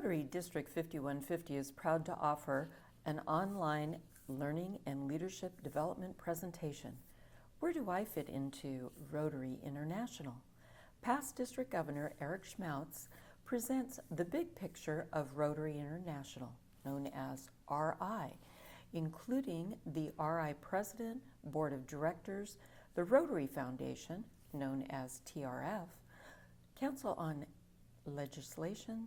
Rotary District 5150 is proud to offer an online learning and leadership development presentation. Where do I fit into Rotary International? Past District Governor Eric Schmautz presents the big picture of Rotary International, known as RI, including the RI President, Board of Directors, the Rotary Foundation, known as TRF, Council on Legislation,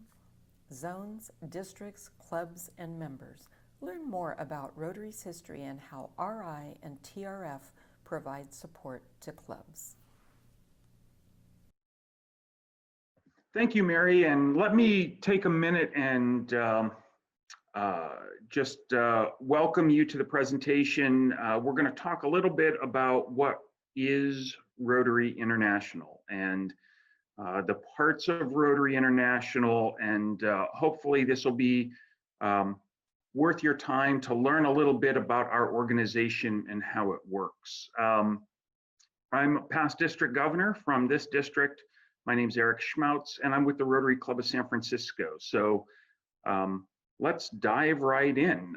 zones, districts, clubs, and members. Learn more about Rotary's history and how RI and TRF provide support to clubs. Thank you, Mary, and let me take a minute and just welcome you to the presentation. We're going to talk a little bit about what is Rotary International and the parts of Rotary International, and hopefully this will be worth your time to learn a little bit about our organization and how it works. I'm a past district governor from this district. My name's Eric Schmautz, and I'm with the Rotary Club of San Francisco. So let's dive right in.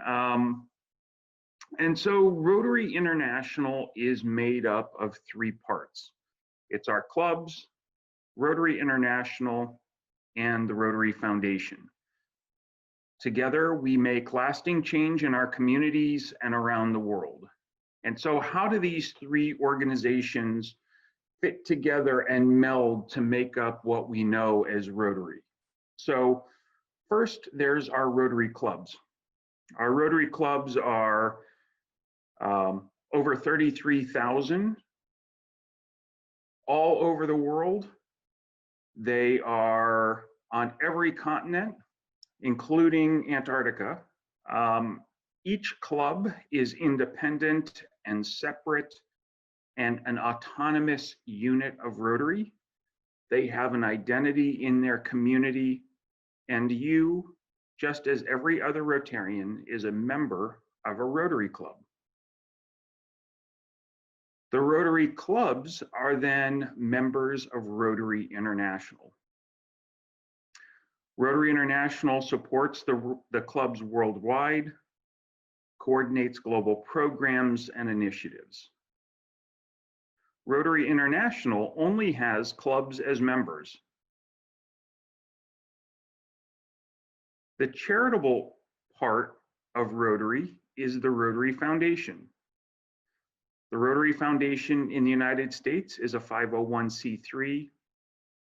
And so Rotary International is made up of three parts. It's our clubs, Rotary International, and the Rotary Foundation. Together, we make lasting change in our communities and around the world. And so how do these three organizations fit together and meld to make up what we know as Rotary? So first, there's our Rotary clubs. Our Rotary clubs are over 33,000 all over the world. They are on every continent, including Antarctica. Each club is independent and separate and an autonomous unit of Rotary. They have an identity in their community, and you, just as every other Rotarian, is a member of a Rotary club. The Rotary clubs are then members of Rotary International. Rotary International supports the clubs worldwide, coordinates global programs and initiatives. Rotary International only has clubs as members. The charitable part of Rotary is the Rotary Foundation. The Rotary Foundation in the United States is a 501c3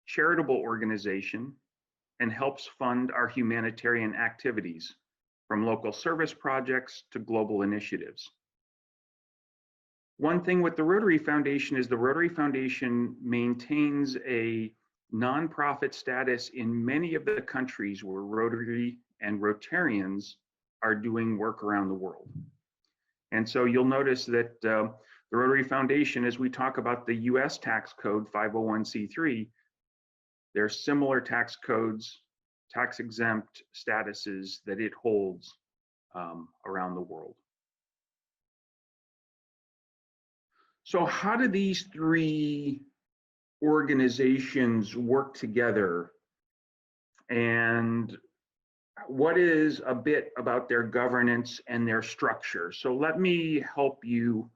charitable organization and helps fund our humanitarian activities, from local service projects to global initiatives. One thing with the Rotary Foundation is the Rotary Foundation maintains a nonprofit status in many of the countries where Rotary and Rotarians are doing work around the world. And so you'll notice that the Rotary Foundation, as we talk about the US tax code 501c3, there's similar tax codes, tax exempt statuses that it holds around the world. So how do these three organizations work together, and what is a bit about their governance and their structure? So let me help you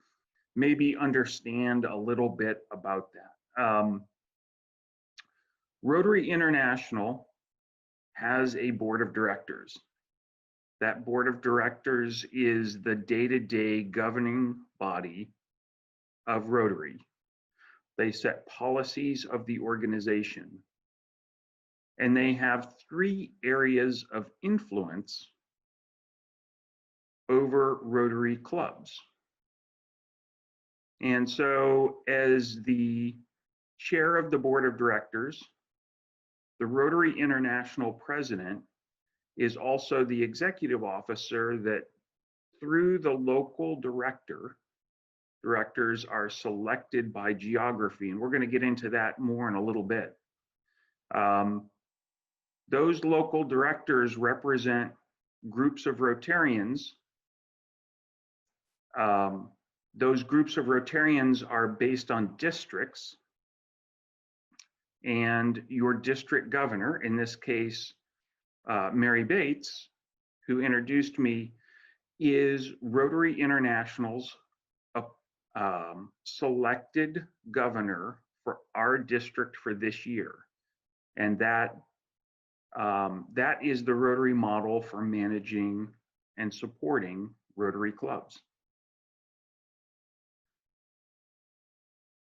maybe understand a little bit about that. Rotary International has a board of directors. That board of directors is the day-to-day governing body of Rotary. They set policies of the organization, and they have three areas of influence over Rotary clubs. And so as the chair of the board of directors, the Rotary International president is also the executive officer that, through the local directors are selected by geography, and we're going to get into that more in a little bit. Those local directors represent groups of Rotarians. Those groups of Rotarians are based on districts, and your district governor, in this case, Mary Bates, who introduced me, is Rotary International's selected governor for our district for this year. And that is the Rotary model for managing and supporting Rotary clubs.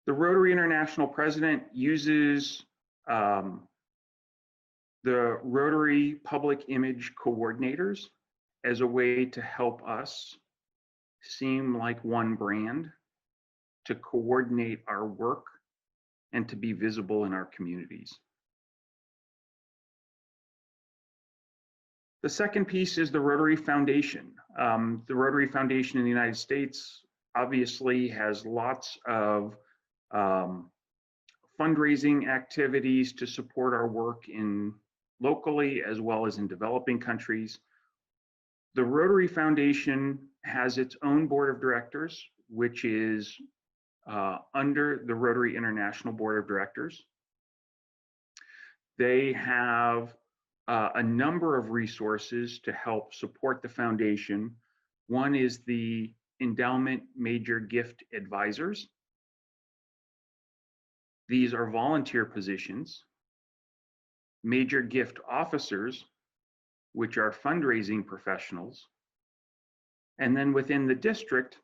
The Rotary International president uses the Rotary Public Image Coordinators as a way to help us seem like one brand, to coordinate our work, and to be visible in our communities. The second piece is the Rotary Foundation. The Rotary Foundation in the United States obviously has lots of fundraising activities to support our work locally as well as in developing countries. The Rotary Foundation has its own board of directors, which is under the Rotary International Board of Directors. They have a number of resources to help support the foundation. One is the Endowment Major Gift Advisors. These are volunteer positions. Major Gift Officers, which are fundraising professionals. And then within the district,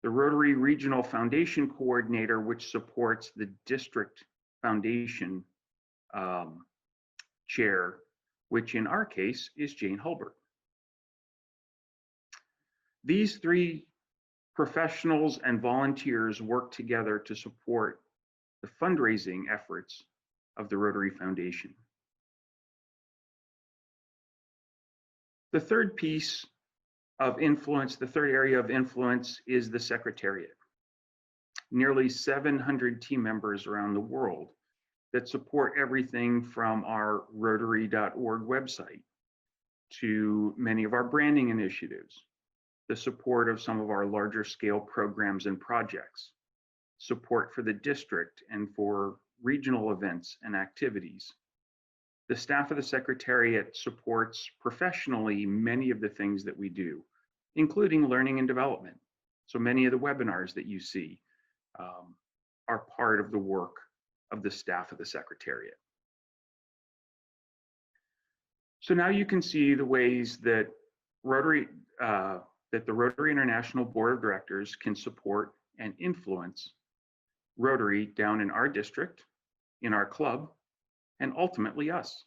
the Rotary Regional Foundation Coordinator, which supports the district foundation chair, which in our case is Jane Hulbert. These three professionals and volunteers work together to support the fundraising efforts of the Rotary Foundation. The third piece of influence, the third area of influence, is the Secretariat. Nearly 700 team members around the world that support everything from our Rotary.org website to many of our branding initiatives, the support of some of our larger scale programs and projects, support for the district and for regional events and activities. The staff of the Secretariat supports professionally many of the things that we do, including learning and development. So many of the webinars that you see are part of the work of the staff of the Secretariat. So now you can see the ways that the Rotary International Board of Directors can support and influence Rotary down in our district, in our club, and ultimately us.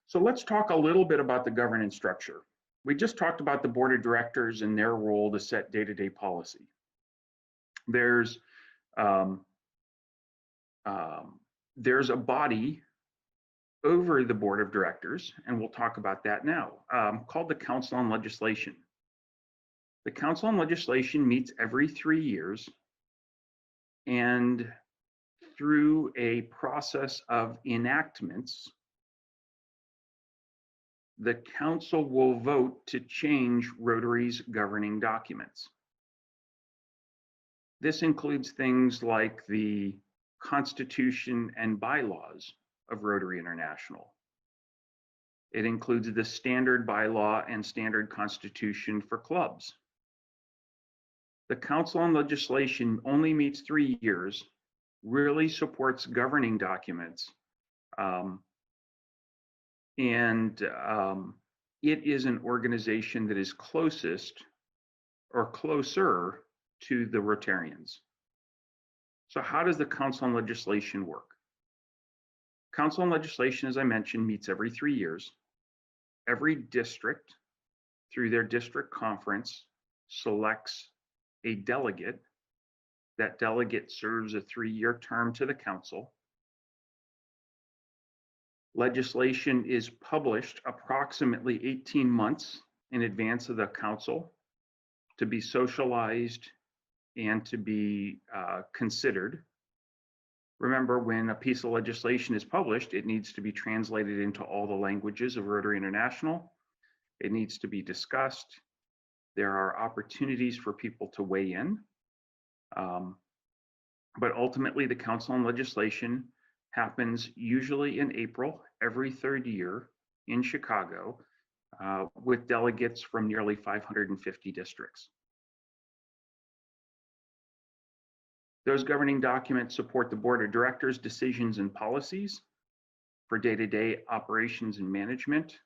So let's talk a little bit about the governance structure. We just talked about the board of directors and their role to set day-to-day policy. There's a body over the board of directors, and we'll talk about that now, called the Council on Legislation. The Council on Legislation meets every 3 years, and through a process of enactments, the council will vote to change Rotary's governing documents. This includes things like the Constitution and bylaws of Rotary International. It includes the standard bylaw and standard constitution for clubs. The Council on Legislation only meets 3 years, really supports governing documents, and it is an organization that is closest or closer to the Rotarians. So how does the Council on Legislation work? Council on Legislation, as I mentioned, meets every 3 years. Every district, through their district conference, selects a delegate. That delegate serves a 3-year term to the council. Legislation is published approximately 18 months in advance of the council to be socialized and to be considered. Remember, when a piece of legislation is published, it needs to be translated into all the languages of Rotary International. It needs to be discussed. There are opportunities for people to weigh in. But ultimately, the Council on Legislation happens usually in April every third year in Chicago, with delegates from nearly 550 districts. Those governing documents support the board of directors' decisions and policies for day-to-day operations and management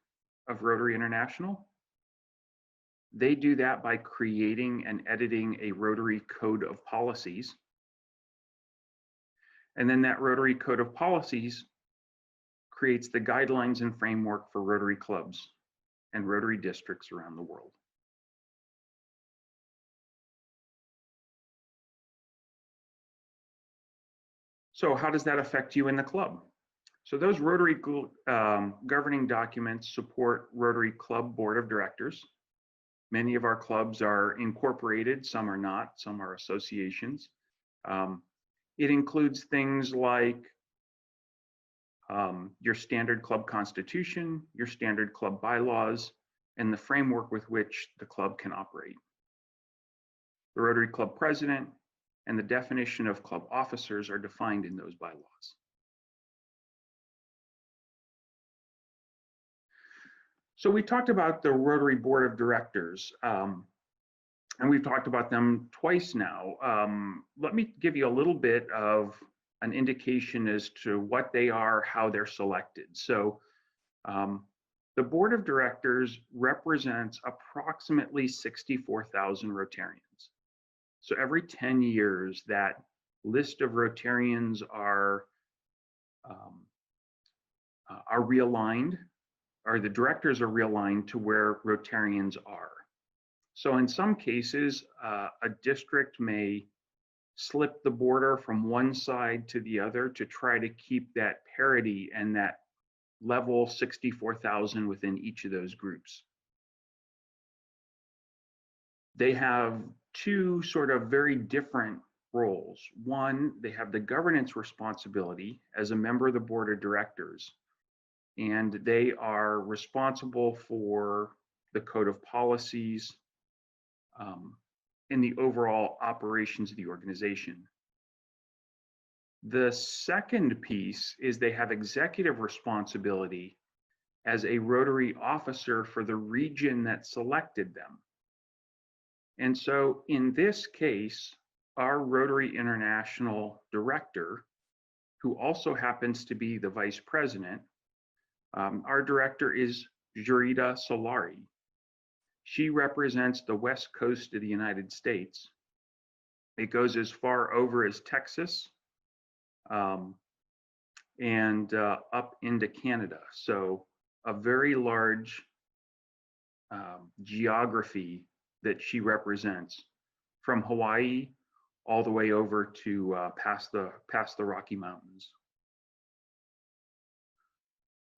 of Rotary International. They do that by creating and editing a Rotary Code of Policies. And then that Rotary Code of Policies creates the guidelines and framework for Rotary clubs and Rotary districts around the world. So how does that affect you in the club? So those Rotary governing documents support Rotary Club Board of Directors. Many of our clubs are incorporated, some are not, some are associations. It includes things like your standard club constitution, your standard club bylaws, and the framework with which the club can operate. The Rotary Club president and the definition of club officers are defined in those bylaws. So we talked about the Rotary Board of Directors, and we've talked about them twice now. Let me give you a little bit of an indication as to what they are, how they're selected. So the Board of Directors represents approximately 64,000 Rotarians. So every 10 years, that list of Rotarians are realigned, or the directors are realigned to where Rotarians are. So in some cases, a district may slip the border from one side to the other to try to keep that parity and that level 64,000 within each of those groups. They have two sort of very different roles. One, they have the governance responsibility as a member of the board of directors, and they are responsible for the code of policies in the overall operations of the organization. The second piece is they have executive responsibility as a Rotary officer for the region that selected them. And so in this case, our Rotary International director, who also happens to be the vice president, our director is Jurita Solari. She represents the West Coast of the United States. It goes as far over as Texas and up into Canada. So a very large geography that she represents, from Hawaii all the way over to past the Rocky Mountains.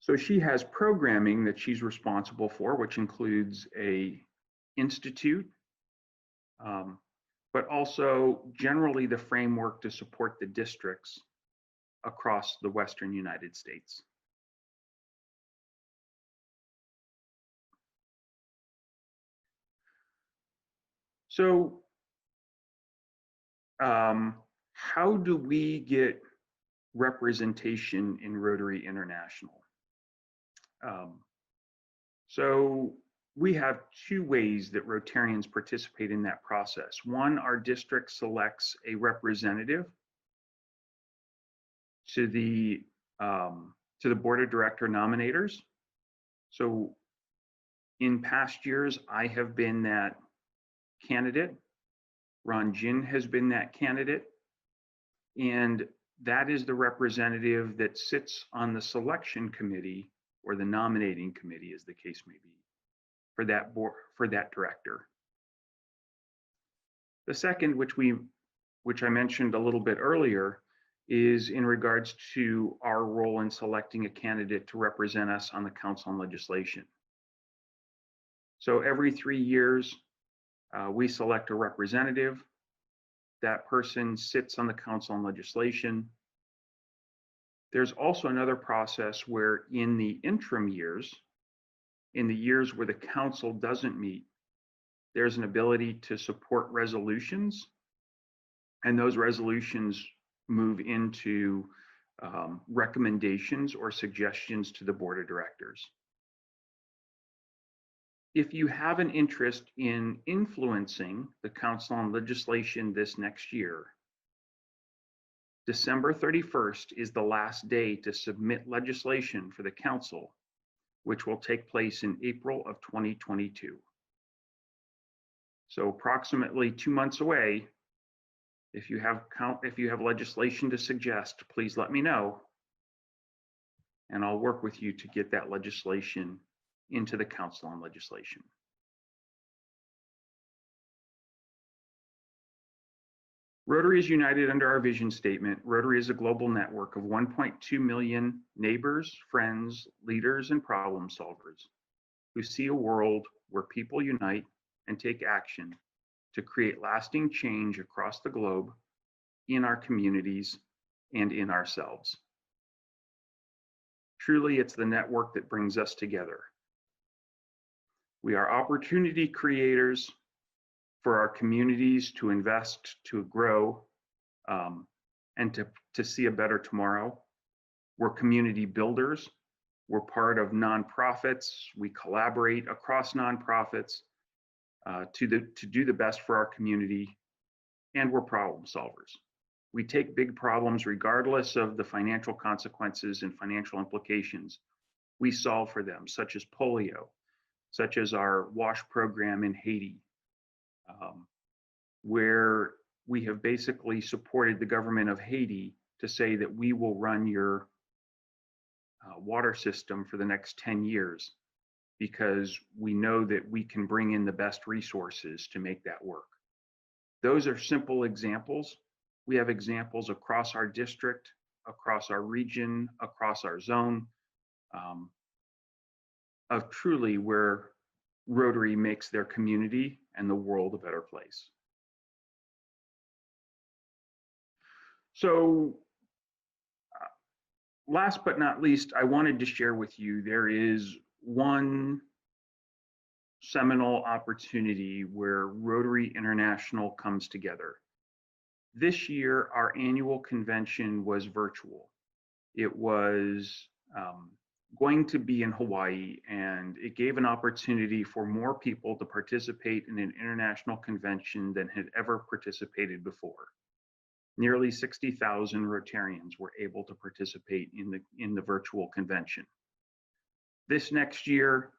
So she has programming that she's responsible for, which includes a institute, but also generally the framework to support the districts across the Western United States. So how do we get representation in Rotary International? So we have two ways that Rotarians participate in that process. One, our district selects a representative to the board of director nominators. So in past years, I have been that candidate. Ron Jin has been that candidate. And that is the representative that sits on the selection committee, or the nominating committee, as the case may be, for that board, for that director. The second, which I mentioned a little bit earlier, is in regards to our role in selecting a candidate to represent us on the Council on Legislation. So every 3 years, we select a representative. That person sits on the Council on Legislation. There's also another process where in the interim years, in the years where the council doesn't meet, there's an ability to support resolutions, and those resolutions move into recommendations or suggestions to the board of directors. If you have an interest in influencing the council on legislation this next year, December 31st is the last day to submit legislation for the council, which will take place in April of 2022. So approximately 2 months away. If you have legislation to suggest, please let me know, and I'll work with you to get that legislation into the council on legislation. Rotary is united under our vision statement. Rotary is a global network of 1.2 million neighbors, friends, leaders, and problem solvers who see a world where people unite and take action to create lasting change across the globe, in our communities, and in ourselves. Truly, it's the network that brings us together. We are opportunity creators for our communities to invest, to grow, and to see a better tomorrow. We're community builders. We're part of nonprofits. We collaborate across nonprofits to do the best for our community, and we're problem solvers. We take big problems regardless of the financial consequences and financial implications. We solve for them, such as polio, such as our WASH program in Haiti, where we have basically supported the government of Haiti to say that we will run your water system for the next 10 years because we know that we can bring in the best resources to make that work. Those are simple examples. We have examples across our district, across our region, across our zone, of truly where Rotary makes their community and the world a better place. So last but not least, I wanted to share with you, there is one seminal opportunity where Rotary International comes together. This year, our annual convention was virtual. It was going to be in Hawaii, and it gave an opportunity for more people to participate in an international convention than had ever participated before. Nearly 60,000 Rotarians were able to participate in the virtual convention. This next year,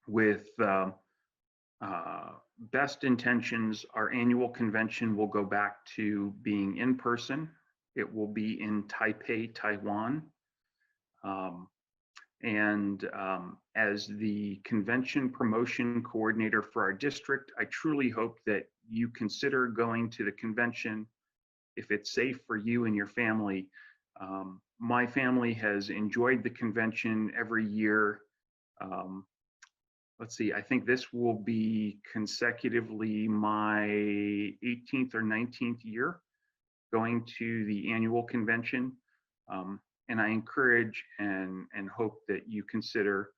with best intentions, our annual convention will go back to being in person. It will be in Taipei, Taiwan. As the convention promotion coordinator for our district, I truly hope that you consider going to the convention if it's safe for you and your family. My family has enjoyed the convention every year. Let's see, I think this will be consecutively my 18th or 19th year going to the annual convention. And I encourage and hope that you consider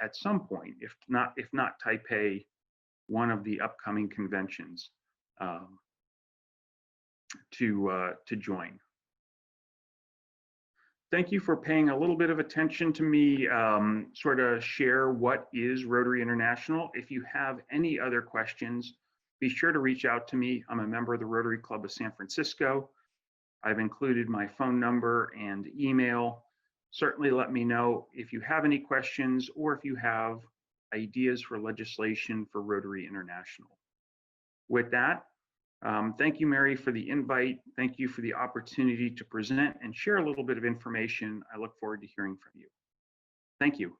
at some point, if not Taipei, one of the upcoming conventions to join. Thank you for paying a little bit of attention to me sort of share what is Rotary International. If you have any other questions, be sure to reach out to me. I'm a member of the Rotary Club of San Francisco. I've included my phone number and email. Certainly let me know if you have any questions or if you have ideas for legislation for Rotary International. With that, thank you, Mary, for the invite. Thank you for the opportunity to present and share a little bit of information. I look forward to hearing from you. Thank you.